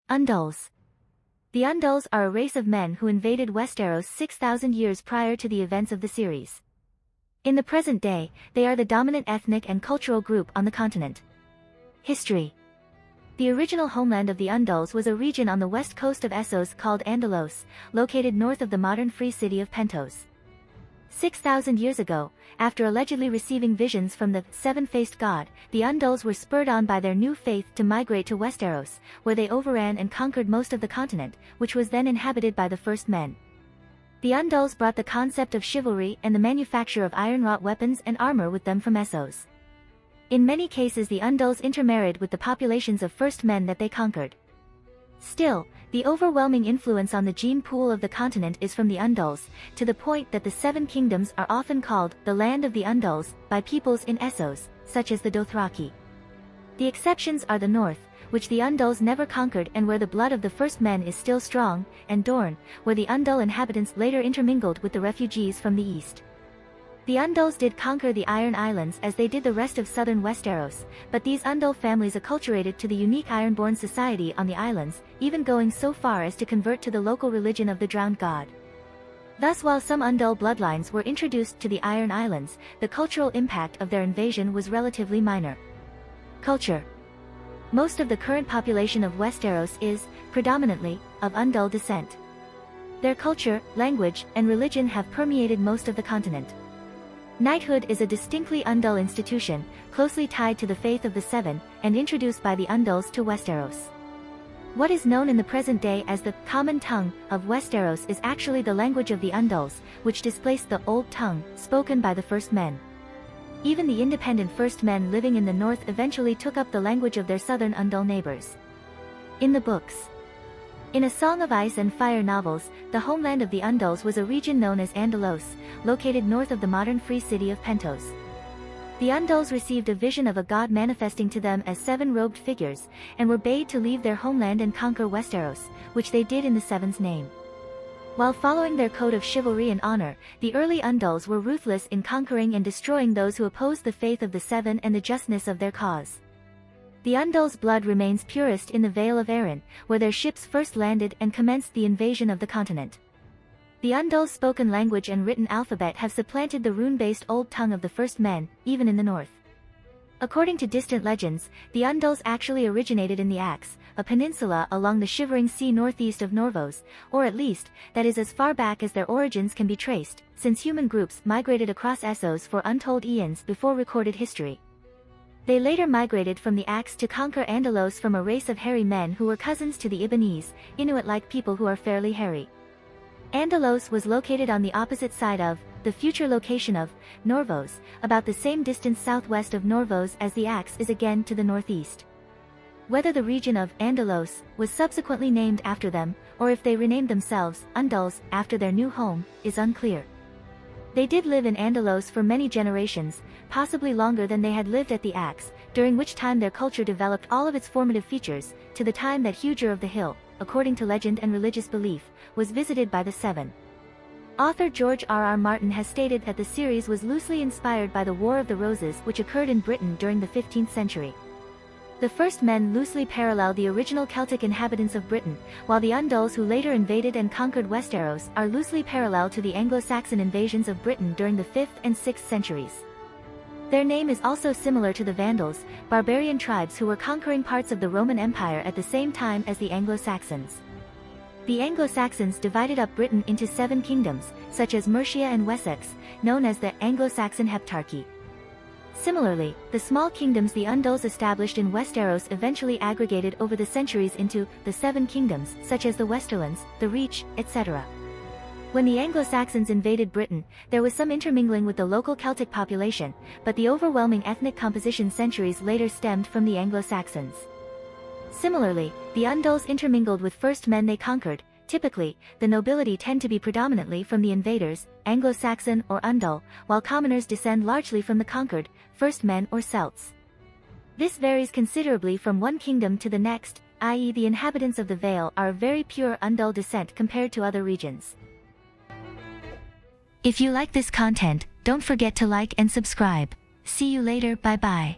Andals. The Andals are a race of men who invaded Westeros 6,000 years prior to the events of the series. In the present day, they are the dominant ethnic and cultural group on the continent. History. The original homeland of the Andals was a region on the west coast of Essos called Andalos, located north of the modern free city of Pentos. 6,000 years ago, after allegedly receiving visions from the seven-faced god, the Andals were spurred on by their new faith to migrate to Westeros, where they overran and conquered most of the continent, which was then inhabited by the first men. The Andals brought the concept of chivalry and the manufacture of iron-wrought weapons and armor with them from Essos. In many cases the Andals intermarried with the populations of first men that they conquered. Still, the overwhelming influence on the gene pool of the continent is from the Andals, to the point that the Seven Kingdoms are often called the Land of the Andals by peoples in Essos, such as the Dothraki. The exceptions are the North, which the Andals never conquered and where the blood of the first men is still strong, and Dorne, where the Andal inhabitants later intermingled with the refugees from the East. The Andals did conquer the Iron Islands as they did the rest of southern Westeros, but these Andal families acculturated to the unique Ironborn society on the islands, even going so far as to convert to the local religion of the drowned god. Thus, while some Andal bloodlines were introduced to the Iron Islands, the cultural impact of their invasion was relatively minor. Culture. Most of the current population of Westeros is, predominantly, of Andal descent. Their culture, language, and religion have permeated most of the continent. Knighthood is a distinctly Andal institution, closely tied to the faith of the Seven, and introduced by the Andals to Westeros. What is known in the present day as the common tongue of Westeros is actually the language of the Andals, which displaced the old tongue spoken by the first men. Even the independent first men living in the north eventually took up the language of their southern Andal neighbors. In the books. In A Song of Ice and Fire novels, the homeland of the Andals was a region known as Andalos, located north of the modern free city of Pentos. The Andals received a vision of a god manifesting to them as seven robed figures, and were bade to leave their homeland and conquer Westeros, which they did in the Seven's name. While following their code of chivalry and honor, the early Andals were ruthless in conquering and destroying those who opposed the faith of the Seven and the justness of their cause. The Andals' blood remains purest in the Vale of Arryn, where their ships first landed and commenced the invasion of the continent. The Andals' spoken language and written alphabet have supplanted the rune-based Old Tongue of the first men, even in the north. According to distant legends, the Andals actually originated in the Axe, a peninsula along the Shivering Sea northeast of Norvos, or at least, that is as far back as their origins can be traced, since human groups migrated across Essos for untold eons before recorded history. They later migrated from the Axe to conquer Andalos from a race of hairy men who were cousins to the Ibonese, Inuit-like people who are fairly hairy. Andalos was located on the opposite side of, the future location of, Norvos, about the same distance southwest of Norvos as the Axe is again to the northeast. Whether the region of Andalos was subsequently named after them, or if they renamed themselves Andals after their new home, is unclear. They did live in Andalos for many generations, possibly longer than they had lived at the Axe, during which time their culture developed all of its formative features, to the time that Huger of the Hill, according to legend and religious belief, was visited by the Seven. Author George R.R. Martin has stated that the series was loosely inspired by the War of the Roses which occurred in Britain during the 15th century. The first men loosely parallel the original Celtic inhabitants of Britain, while the Andals who later invaded and conquered Westeros are loosely parallel to the Anglo-Saxon invasions of Britain during the 5th and 6th centuries. Their name is also similar to the Vandals, barbarian tribes who were conquering parts of the Roman Empire at the same time as the Anglo-Saxons. The Anglo-Saxons divided up Britain into 7 kingdoms, such as Mercia and Wessex, known as the Anglo-Saxon Heptarchy. Similarly, the small kingdoms the Andals established in Westeros eventually aggregated over the centuries into the 7 kingdoms, such as the Westerlands, the Reach, etc. When the Anglo-Saxons invaded Britain, there was some intermingling with the local Celtic population, but the overwhelming ethnic composition centuries later stemmed from the Anglo-Saxons. Similarly, the Andals intermingled with first men they conquered. Typically, the nobility tend to be predominantly from the invaders, Anglo-Saxon or Andal, while commoners descend largely from the conquered, first men or Celts. This varies considerably from one kingdom to the next, i.e. the inhabitants of the Vale are of very pure Andal descent compared to other regions. If you like this content, don't forget to like and subscribe. See you later, bye bye.